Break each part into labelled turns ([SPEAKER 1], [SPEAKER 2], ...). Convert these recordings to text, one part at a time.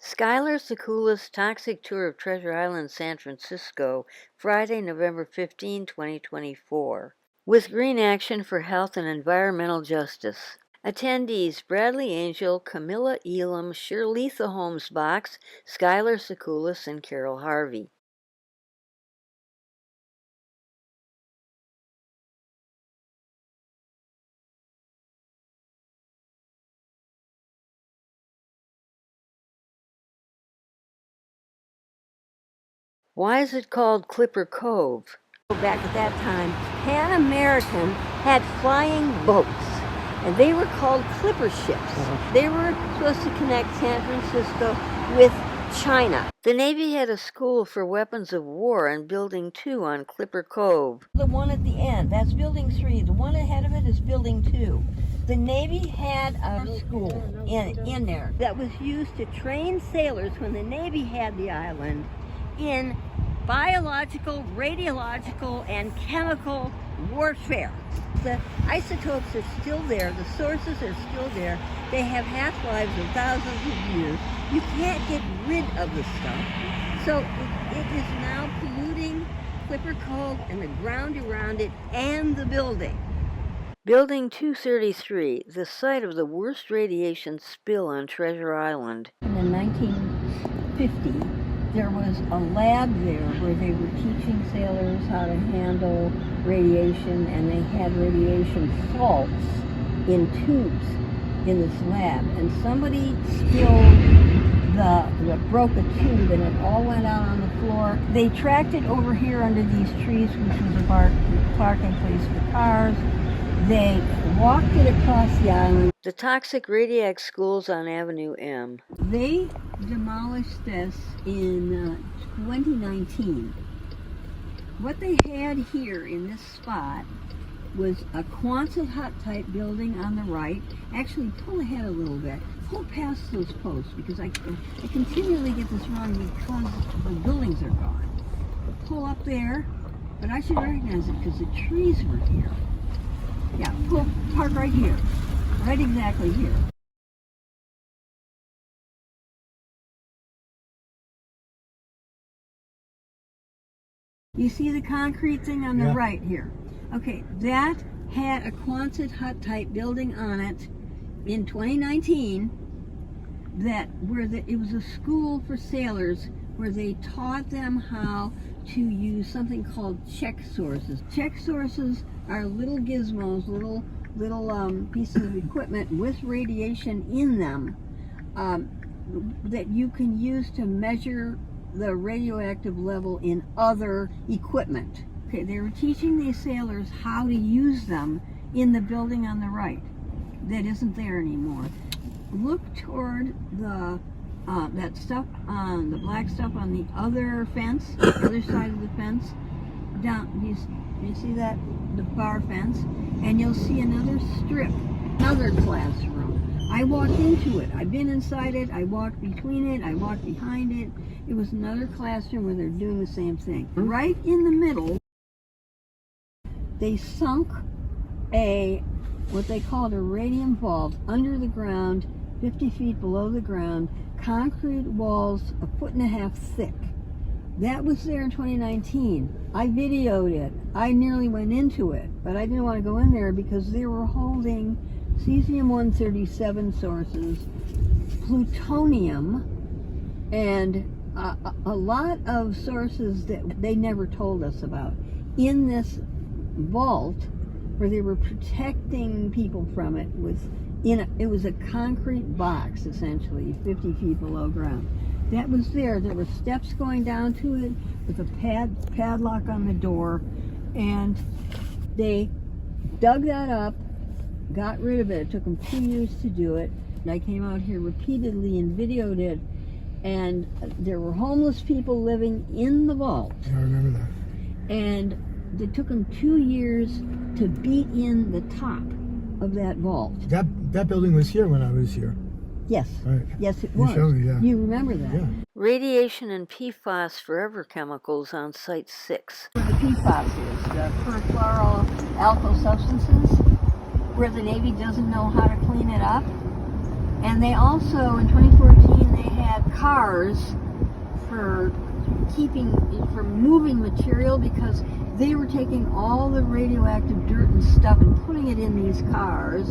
[SPEAKER 1] Skylar Sekula's Toxic Tour of Treasure Island, San Francisco, Friday, November 15, 2024. With Greenaction for Health and Environmental Justice. Attendees Bradley Angel, Camilla Elam, Shirlitha Holmes-Box, Skylar Sekulas, and Carol Harvey. Why is it called Clipper Cove?
[SPEAKER 2] Back at that time, Pan American had flying boats, and they were called clipper ships. They were supposed to connect San Francisco with China.
[SPEAKER 1] The Navy had a school for weapons of war in Building 2 on Clipper Cove.
[SPEAKER 2] The one at the end, that's Building 3. The one ahead of it is Building 2. The Navy had a school in there that was used to train sailors when the Navy had the island in biological, radiological, and chemical warfare. The isotopes are still there. The sources are still there. They have half-lives of thousands of years. You can't get rid of the stuff. So it is now polluting Clipper Cove and the ground around it and the building.
[SPEAKER 1] Building 233, the site of the worst radiation spill on Treasure Island.
[SPEAKER 2] In 1950, there was a lab there where they were teaching sailors how to handle radiation, and they had radiation salts in tubes in this lab. And somebody broke a tube, and it all went out on the floor. They tracked it over here under these trees, which was a parking place for cars. They walked it across the island.
[SPEAKER 1] The toxic radiac schools on Avenue M.
[SPEAKER 2] They demolished this in 2019. What they had here in this spot was a Quonset hut type building on the right. Actually, pull ahead a little bit. Pull past those posts, because I continually get this wrong because the buildings are gone. Pull up there, but I should recognize it because the trees were here. Yeah, park right here. Right exactly here. You see the concrete thing on the right here? Okay, that had a Quonset hut type building on it in 2019 it was a school for sailors where they taught them how to use something called check sources. Check sources are little gizmos, little pieces of equipment with radiation in them that you can use to measure the radioactive level in other equipment. Okay, they were teaching these sailors how to use them in the building on the right that isn't there anymore. Look toward that stuff on the black stuff on the other fence, the other side of the fence. Down, you see that, the bar fence, and you'll see another strip, another classroom. I walked into it. I've been inside it. I walked between it. I walked behind it. It was another classroom where they're doing the same thing. Right in the middle, they sunk what they called a radium vault under the ground, 50 feet below the ground, concrete walls 1.5 feet thick. That was there in 2019. I videoed it. I nearly went into it, but I didn't want to go in there because they were holding cesium-137 sources, plutonium, and a lot of sources that they never told us about in this vault where they were protecting people from it. It was a concrete box, essentially, 50 feet below ground. That was there. There were steps going down to it with a padlock on the door, and they dug that up, got rid of it. It took them 2 years to do it. And I came out here repeatedly and videoed it, and there were homeless people living in the vault.
[SPEAKER 3] Yeah, I remember that.
[SPEAKER 2] And it took them 2 years to beat in the top of that vault.
[SPEAKER 3] That building was here when I was here.
[SPEAKER 2] Yes.
[SPEAKER 3] Right.
[SPEAKER 2] Yes, it was.
[SPEAKER 3] You showed me, yeah.
[SPEAKER 2] You remember that?
[SPEAKER 3] Yeah.
[SPEAKER 1] Radiation and PFAS forever chemicals on Site 6.
[SPEAKER 2] The PFAS is the perfluoroalkyl substances, where the Navy doesn't know how to clean it up. And they also, in 2014, they had cars for moving material, because they were taking all the radioactive dirt and stuff and putting it in these cars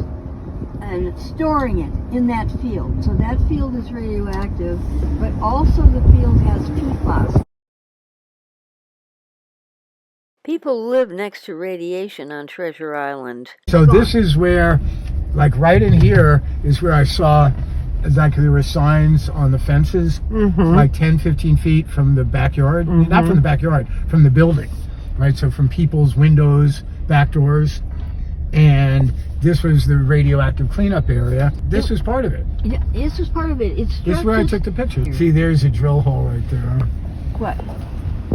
[SPEAKER 2] and storing it in that field. So that field is radioactive, but also the field has PFAS.
[SPEAKER 1] People live next to radiation on Treasure Island.
[SPEAKER 3] So this is where, like right in here, is where I saw, like there were signs on the fences, like 10, 15 feet from the backyard. Not from the backyard, from the building, right? So from people's windows, back doors. And this was the radioactive cleanup area. This was part of it.
[SPEAKER 2] Yeah, this was part of it. It's
[SPEAKER 3] This is where I took the picture. See, there's a drill hole right there.
[SPEAKER 2] What?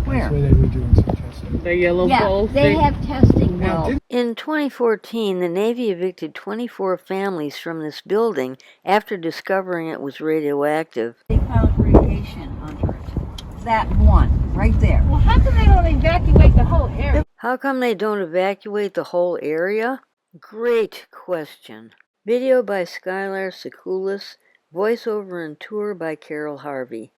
[SPEAKER 2] Where?
[SPEAKER 3] That's where they were doing some testing.
[SPEAKER 4] The yellow
[SPEAKER 2] Yeah,
[SPEAKER 4] balls.
[SPEAKER 2] they have testing
[SPEAKER 3] Now,
[SPEAKER 2] wells.
[SPEAKER 1] In 2014, the Navy evicted 24 families from this building after discovering it was radioactive.
[SPEAKER 2] They found radiation under it. That one, right there.
[SPEAKER 4] Well, how come they don't evacuate the whole area?
[SPEAKER 1] How come they don't evacuate the whole area? Great question. Video by Skylar Sekulis, voiceover and tour by Carol Harvey.